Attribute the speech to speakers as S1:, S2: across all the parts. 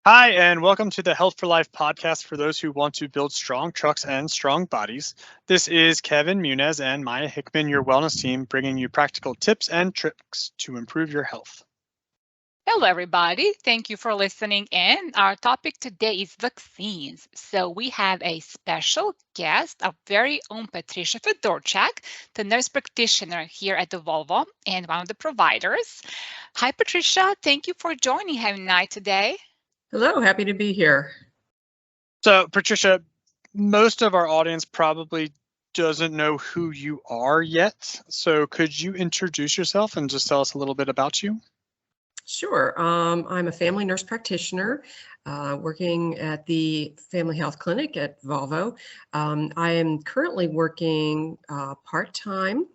S1: Hi, and welcome to the Health for Life podcast for those who want to build strong trucks and strong bodies. This is Kevin Munez and Maya Hickman, your wellness team, bringing you practical tips and tricks to improve your health.
S2: Hello, everybody. Thank you for listening in. Our topic today is vaccines. So we have a special guest, our very own Patricia Fedorchak, the nurse practitioner here at the Volvo and one of the providers. Hi, Patricia. Thank you for joining Heavy Night today.
S3: Hello, happy to be here.
S1: So, Patricia, most of our audience probably doesn't know who you are yet. So, could you introduce yourself and just tell us a little bit about you?
S3: Sure. I'm a family nurse practitioner working at the Family Health Clinic at Volvo. I am currently working part-time,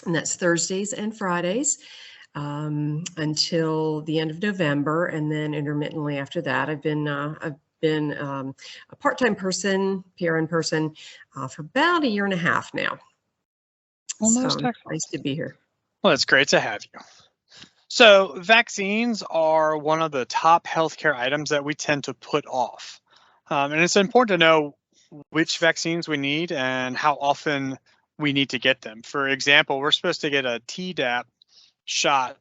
S3: and that's Thursdays and Fridays until the end of November, and then intermittently after that. I've been a part-time person, PRN person, for about a year and a half now.
S1: Almost
S3: So nice to be here.
S1: Well, it's great to have you. So, vaccines are one of the top healthcare items that we tend to put off. And it's important to know which vaccines we need and how often we need to get them. For example, we're supposed to get a Tdap shot,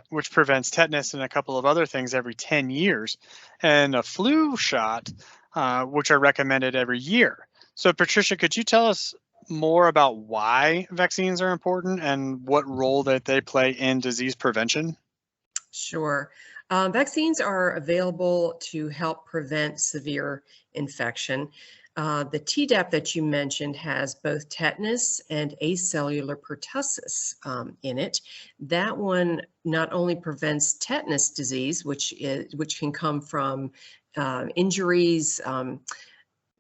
S1: which prevents tetanus and a couple of other things every 10 years, and a flu shot, which are recommended every year. So, Patricia, could you tell us more about why vaccines are important and what role that they play in disease prevention?
S3: Sure. Vaccines are available to help prevent severe infection. The Tdap that you mentioned has both tetanus and acellular pertussis in it. That one not only prevents tetanus disease, which can come from injuries,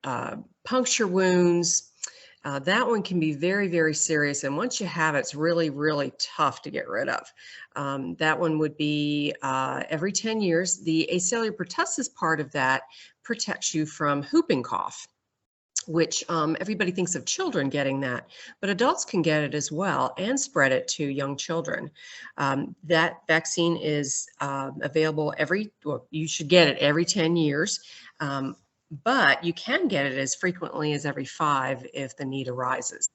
S3: puncture wounds. That one can be very, very serious. And once you have it, it's really, really tough to get rid of. That one would be every 10 years. The acellular pertussis part of that protects you from whooping cough, which everybody thinks of children getting that, but adults can get it as well and spread it to young children. That vaccine is available you should get it every 10 years. But you can get it as frequently as every 5 if the need arises.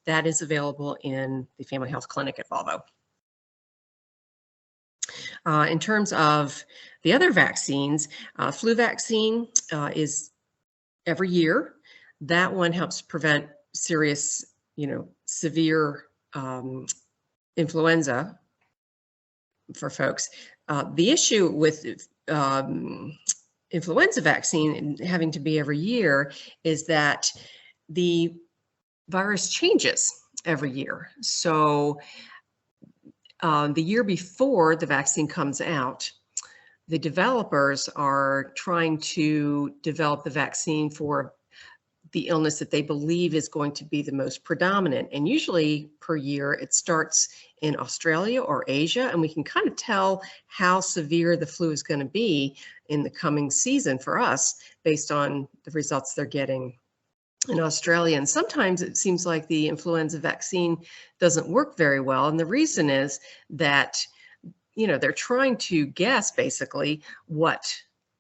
S3: That is available in the Family Health Clinic at Volvo. In terms of the other vaccines, flu vaccine is every year. That one helps prevent serious, severe influenza for folks. The issue with influenza vaccine having to be every year is that the virus changes every year. So the year before the vaccine comes out, the developers are trying to develop the vaccine for the illness that they believe is going to be the most predominant. And usually per year, it starts in Australia or Asia, and we can kind of tell how severe the flu is going to be in the coming season for us based on the results they're getting in Australia. And sometimes it seems like the influenza vaccine doesn't work very well. And the reason is that, they're trying to guess basically what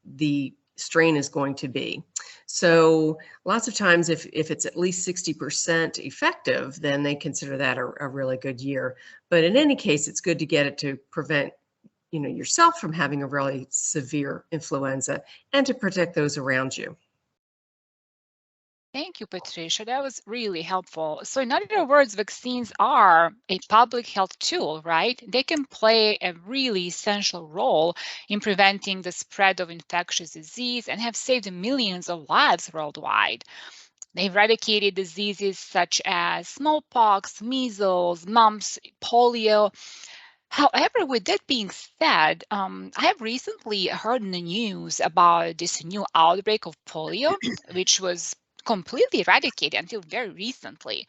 S3: the strain is going to be. So lots of times if it's at least 60% effective, then they consider that a really good year. But in any case, it's good to get it to prevent yourself from having a really severe influenza and to protect those around you.
S2: Thank you, Patricia. That was really helpful. So, in other words, vaccines are a public health tool, right? They can play a really essential role in preventing the spread of infectious disease and have saved millions of lives worldwide. They've eradicated diseases such as smallpox, measles, mumps, polio. However, with that being said, I have recently heard in the news about this new outbreak of polio, which was completely eradicated until very recently.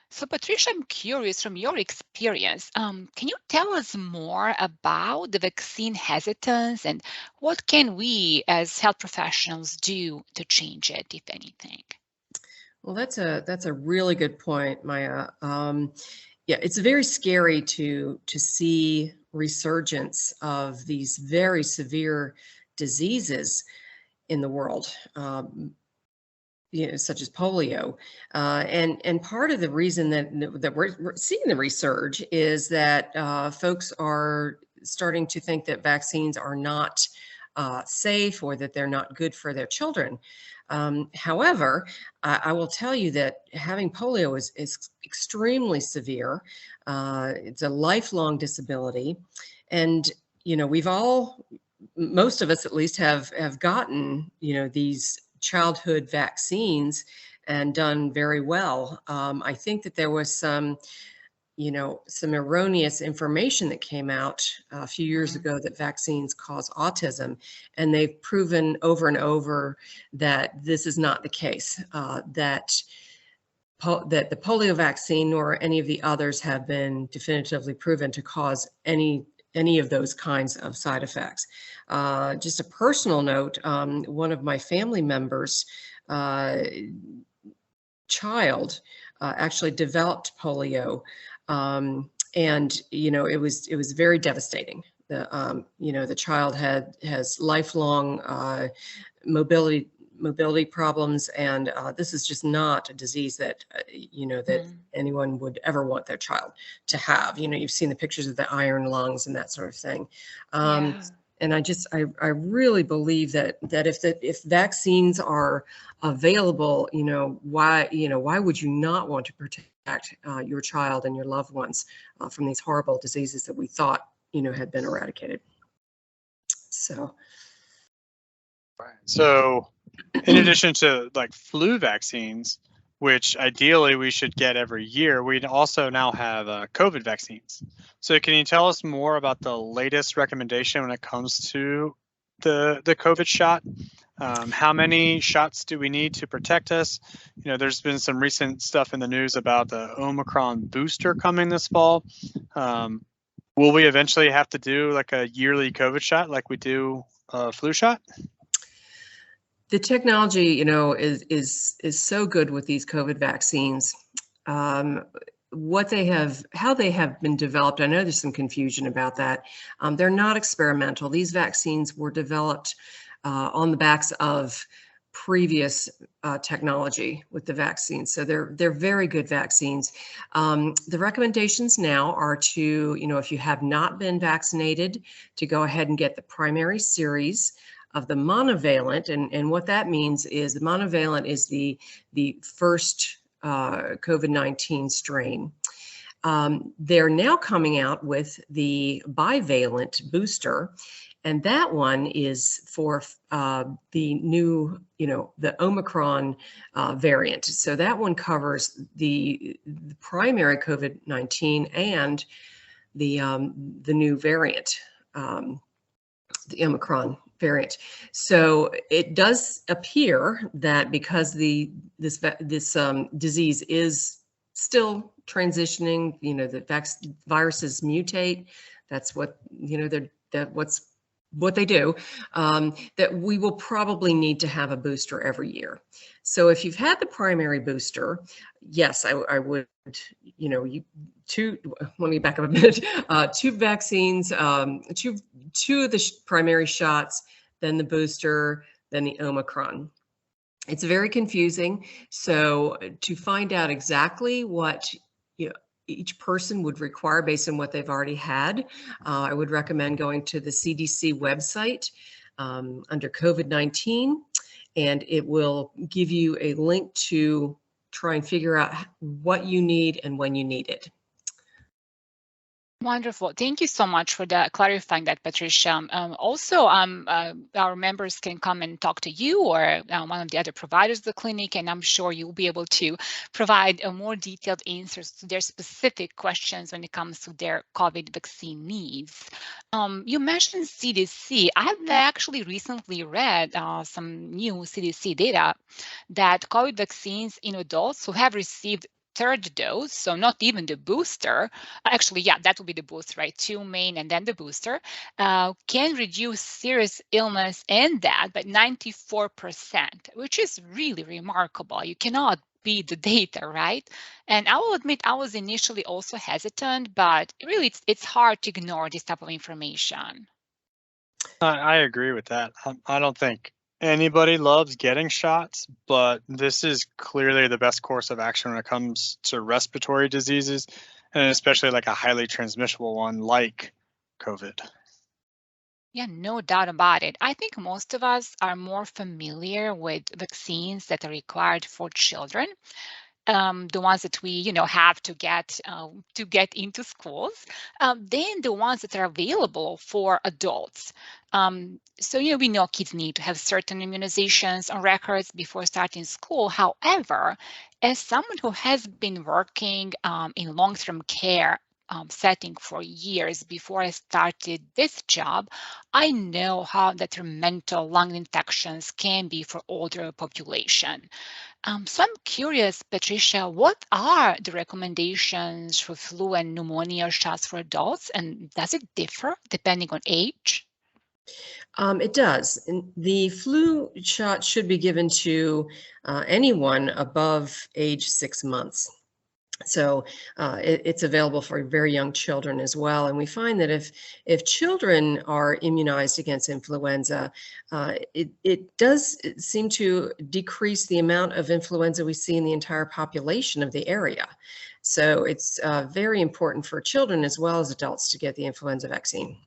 S2: So, Patricia, I'm curious from your experience, can you tell us more about the vaccine hesitance and what can we as health professionals do to change it, if anything?
S3: Well, that's a really good point, Maya. Yeah, it's very scary to see resurgence of these very severe diseases in the world, such as polio. And part of the reason that we're seeing the resurge is that folks are starting to think that vaccines are not safe, or that they're not good for their children. However, I will tell you that having polio is extremely severe. It's a lifelong disability. And, most of us at least have gotten, these childhood vaccines and done very well. I think that there was some erroneous information that came out a few years ago that vaccines cause autism, and they've proven over and over that this is not the case, that the polio vaccine nor any of the others have been definitively proven to cause any of those kinds of side effects. Just a personal note, one of my family members' child actually developed polio, and it was very devastating. The child has lifelong mobility problems, and this is just not a disease that that anyone would ever want their child to have. You've seen the pictures of the iron lungs and that sort of thing. And I really believe that if vaccines are available, why would you not want to protect your child and your loved ones from these horrible diseases that we thought had been eradicated? So.
S1: Right. So, in addition to like flu vaccines, which ideally we should get every year, we also now have COVID vaccines. So can you tell us more about the latest recommendation when it comes to the COVID shot? How many shots do we need to protect us? There's been some recent stuff in the news about the Omicron booster coming this fall. Will we eventually have to do like a yearly COVID shot like we do a flu shot?
S3: The technology, is so good with these COVID vaccines. How they have been developed, I know there's some confusion about that. They're not experimental. These vaccines were developed on the backs of previous technology with the vaccines. So they're very good vaccines. The recommendations now are to, if you have not been vaccinated, to go ahead and get the primary series of the monovalent, and what that means is the monovalent is the first COVID-19 strain. They're now coming out with the bivalent booster, and that one is for the new, the Omicron variant. So that one covers the primary COVID-19 and the new variant, the Omicron variant. So it does appear that because this disease is still transitioning, the viruses mutate. That's what what they do. That we will probably need to have a booster every year. So if you've had the primary booster, yes, I would. Let me back up a minute. Two vaccines, two of the primary shots, then the booster, then the Omicron. It's very confusing. So to find out exactly what each person would require based on what they've already had, I would recommend going to the CDC website under COVID-19, and it will give you a link to try and figure out what you need and when you need it.
S2: Wonderful. Thank you so much for that, clarifying that, Patricia. Also, our members can come and talk to you or one of the other providers of the clinic, and I'm sure you'll be able to provide more detailed answers to their specific questions when it comes to their COVID vaccine needs. You mentioned CDC. I've actually recently read some new CDC data that COVID vaccines in adults who have received third dose, so not even the booster, actually, yeah, that would be the booster, right? 2 main and then the booster, can reduce serious illness and death by 94%, which is really remarkable. You cannot beat the data, right? And I will admit I was initially also hesitant, but really it's hard to ignore this type of information.
S1: I agree with that. I don't think anybody loves getting shots, but this is clearly the best course of action when it comes to respiratory diseases, and especially like a highly transmissible one like COVID.
S2: Yeah, no doubt about it. I think most of us are more familiar with vaccines that are required for children, the ones that we have to get into schools, then the ones that are available for adults. So we know kids need to have certain immunizations on records before starting school. However, as someone who has been working in long-term care setting for years before I started this job, I know how detrimental lung infections can be for older population. So I'm curious, Patricia, what are the recommendations for flu and pneumonia shots for adults, and does it differ depending on age?
S3: It does. And the flu shot should be given to anyone above age 6 months. So it's available for very young children as well. And we find that if children are immunized against influenza, it does seem to decrease the amount of influenza we see in the entire population of the area. So it's very important for children as well as adults to get the influenza vaccine.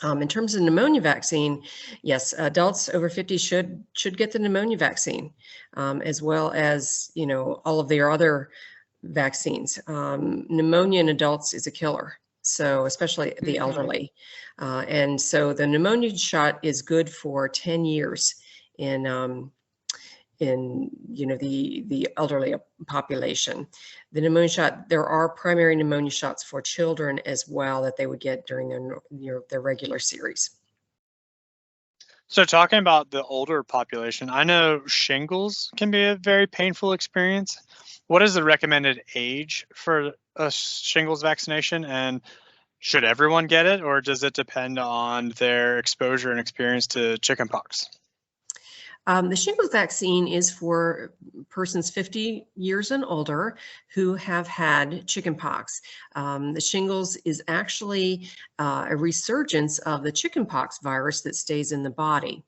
S3: In terms of pneumonia vaccine, yes, adults over 50 should get the pneumonia vaccine, as well as all of their other vaccines. Pneumonia in adults is a killer, so especially the elderly. And so the pneumonia shot is good for 10 years in the elderly population. The pneumonia shot, there are primary pneumonia shots for children as well that they would get during their regular series.
S1: So talking about the older population, I know shingles can be a very painful experience. What is the recommended age for a shingles vaccination, and should everyone get it, or does it depend on their exposure and experience to chickenpox?
S3: The shingles vaccine is for persons 50 years and older who have had chickenpox. The shingles is actually a resurgence of the chickenpox virus that stays in the body.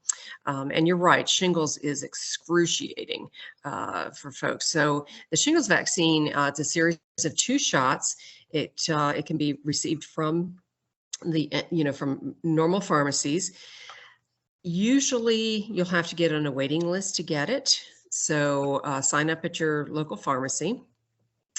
S3: And you're right, shingles is excruciating for folks. So the shingles vaccine, it's a series of 2 shots. It can be received from from normal pharmacies. Usually you'll have to get on a waiting list to get it. So sign up at your local pharmacy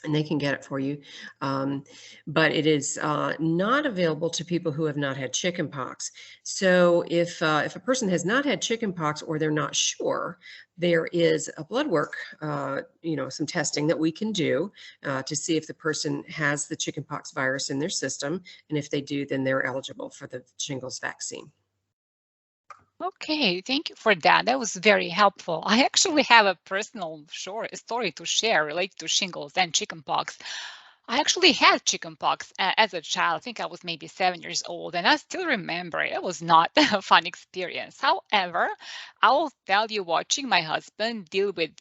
S3: and they can get it for you. But it is not available to people who have not had chickenpox. So if a person has not had chickenpox or they're not sure, there is a blood work, some testing that we can do to see if the person has the chickenpox virus in their system. And if they do, then they're eligible for the shingles vaccine.
S2: Okay, thank you for that. That was very helpful. I actually have a personal short story to share related to shingles and chickenpox. I actually had chickenpox as a child. I think I was maybe 7 years old, and I still remember it. It was not a fun experience. However, I will tell you, watching my husband deal with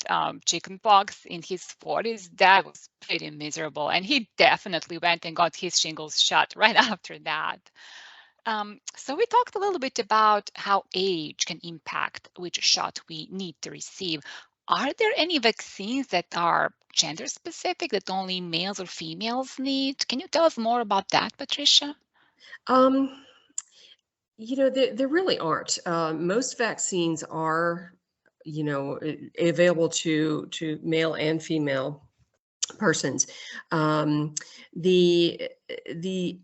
S2: chickenpox in his 40s, that was pretty miserable. And he definitely went and got his shingles shot right after that. So we talked a little bit about how age can impact which shot we need to receive. Are there any vaccines that are gender specific that only males or females need? Can you tell us more about that, Patricia?
S3: There really aren't. Most vaccines are, available to male and female persons. The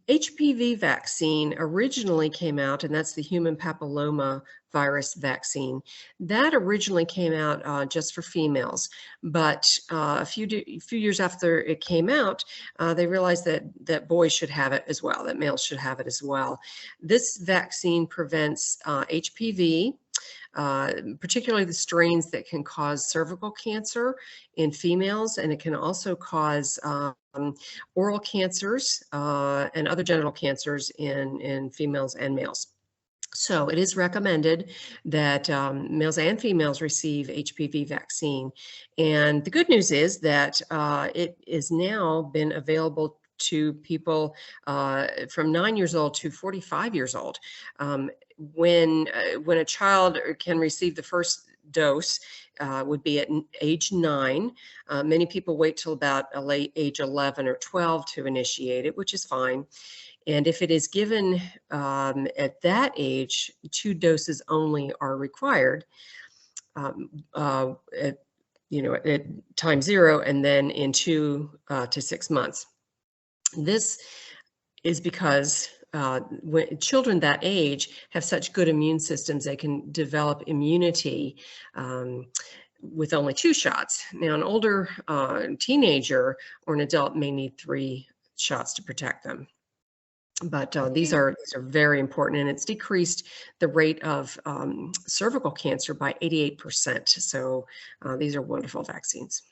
S3: HPV vaccine originally came out, and that's the human papilloma virus vaccine. That originally came out just for females, but a few years after it came out, they realized that boys should have it as well, that males should have it as well. This vaccine prevents HPV, particularly the strains that can cause cervical cancer in females, and it can also cause oral cancers and other genital cancers in females and males. So it is recommended that males and females receive HPV vaccine. And the good news is that it is now been available to people from 9 years old to 45 years old. when a child can receive the first dose would be at age 9. Many people wait till about a late age 11 or 12 to initiate it, which is fine. And if it is given at that age, 2 doses only are required. At time 0 and then in 2 to 6 months. This is because when children that age have such good immune systems, they can develop immunity with only 2 shots. Now, an older teenager or an adult may need 3 shots to protect them. But these are very important, and it's decreased the rate of cervical cancer by 88%. So these are wonderful vaccines.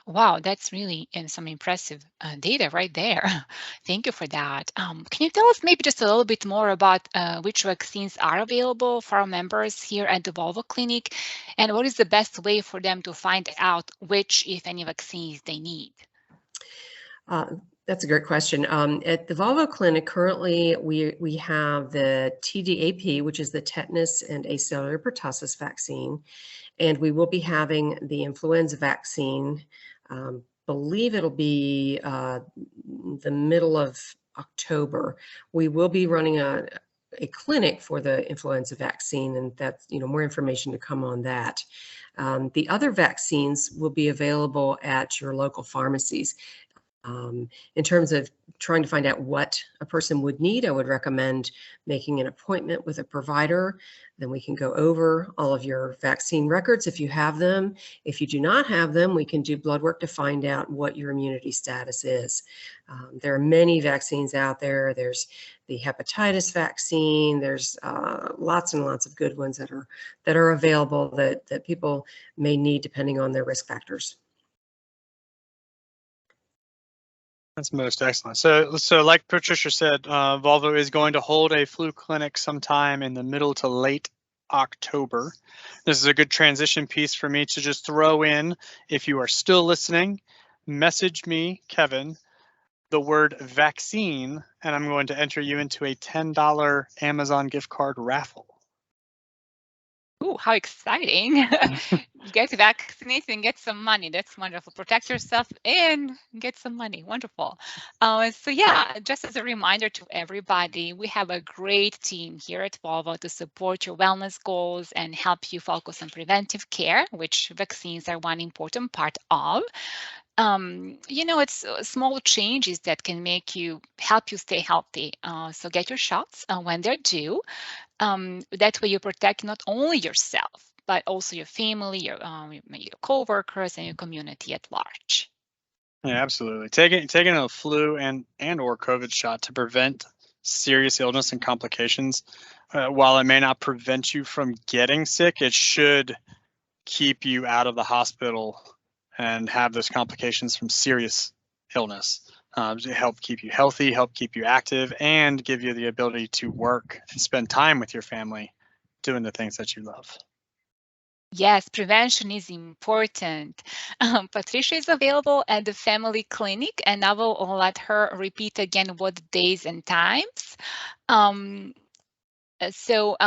S2: Wow, that's really some impressive data right there. Thank you for that. Can you tell us maybe just a little bit more about which vaccines are available for our members here at the Volvo Clinic, and what is the best way for them to find out which, if any, vaccines they need?
S3: That's a great question. At the Volvo Clinic, currently we have the TDAP, which is the tetanus and acellular pertussis vaccine, and we will be having the influenza vaccine. Believe it'll be the middle of October. We will be running a clinic for the influenza vaccine, and that's more information to come on that. The other vaccines will be available at your local pharmacies. In terms of trying to find out what a person would need, I would recommend making an appointment with a provider. Then we can go over all of your vaccine records if you have them. If you do not have them, we can do blood work to find out what your immunity status is. There are many vaccines out there. There's the hepatitis vaccine. There's lots and lots of good ones that are available that people may need depending on their risk factors.
S1: That's most excellent. So like Patricia said, Volvo is going to hold a flu clinic sometime in the middle to late October. This is a good transition piece for me to just throw in. If you are still listening, message me, Kevin, the word vaccine, and I'm going to enter you into a $10 Amazon gift card raffle.
S2: Ooh, how exciting. Get vaccinated and get some money. That's wonderful. Protect yourself and get some money. Wonderful. So yeah, just as a reminder to everybody, we have a great team here at Volvo to support your wellness goals and help you focus on preventive care, which vaccines are one important part of. It's small changes that can help you stay healthy. So get your shots when they're due. That way you protect not only yourself, but also your family, your coworkers, and your community at large.
S1: Yeah, absolutely. Taking a flu and or COVID shot to prevent serious illness and complications, while it may not prevent you from getting sick, it should keep you out of the hospital and have those complications from serious illness. To help keep you healthy, help keep you active, and give you the ability to work and spend time with your family doing the things that you love.
S2: Yes, prevention is important. Patricia is available at the family clinic, and I will let her repeat again what days and times. So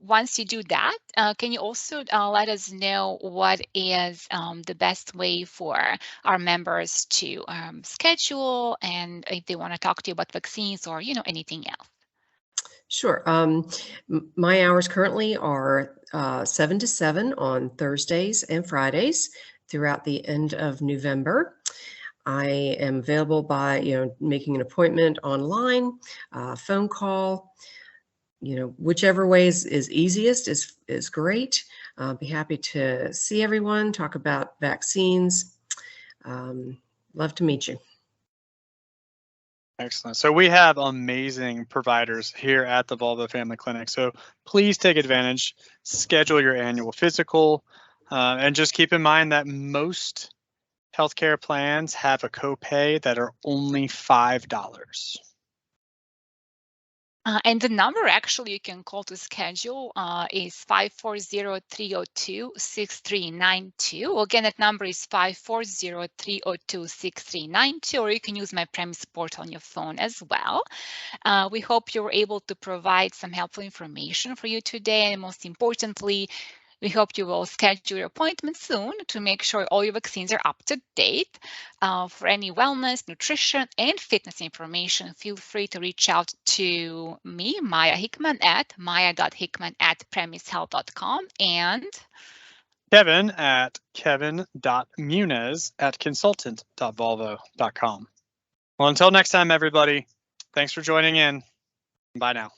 S2: once you do that, can you also let us know what is the best way for our members to schedule, and if they want to talk to you about vaccines or anything else?
S3: Sure. My hours currently are 7 to 7 on Thursdays and Fridays throughout the end of November. I am available by making an appointment online, phone call. Whichever way is easiest is great. I'll be happy to see everyone, talk about vaccines. Love to meet you.
S1: Excellent. So we have amazing providers here at the Volvo Family Clinic. So please take advantage, schedule your annual physical, and just keep in mind that most healthcare plans have a copay that are only $5.
S2: And the number actually you can call to schedule is 540-302-6392. Again, that number is 540-302-6392, or you can use my premise portal on your phone as well. We hope you were able to provide some helpful information for you today, and most importantly, we hope you will schedule your appointment soon to make sure all your vaccines are up to date. For any wellness, nutrition, and fitness information, feel free to reach out to me, Maya Hickman, at maya.hickman@premisehealth.com, and
S1: Kevin at kevin.muniz@consultant.volvo.com. Well, until next time, everybody, thanks for joining in. Bye now.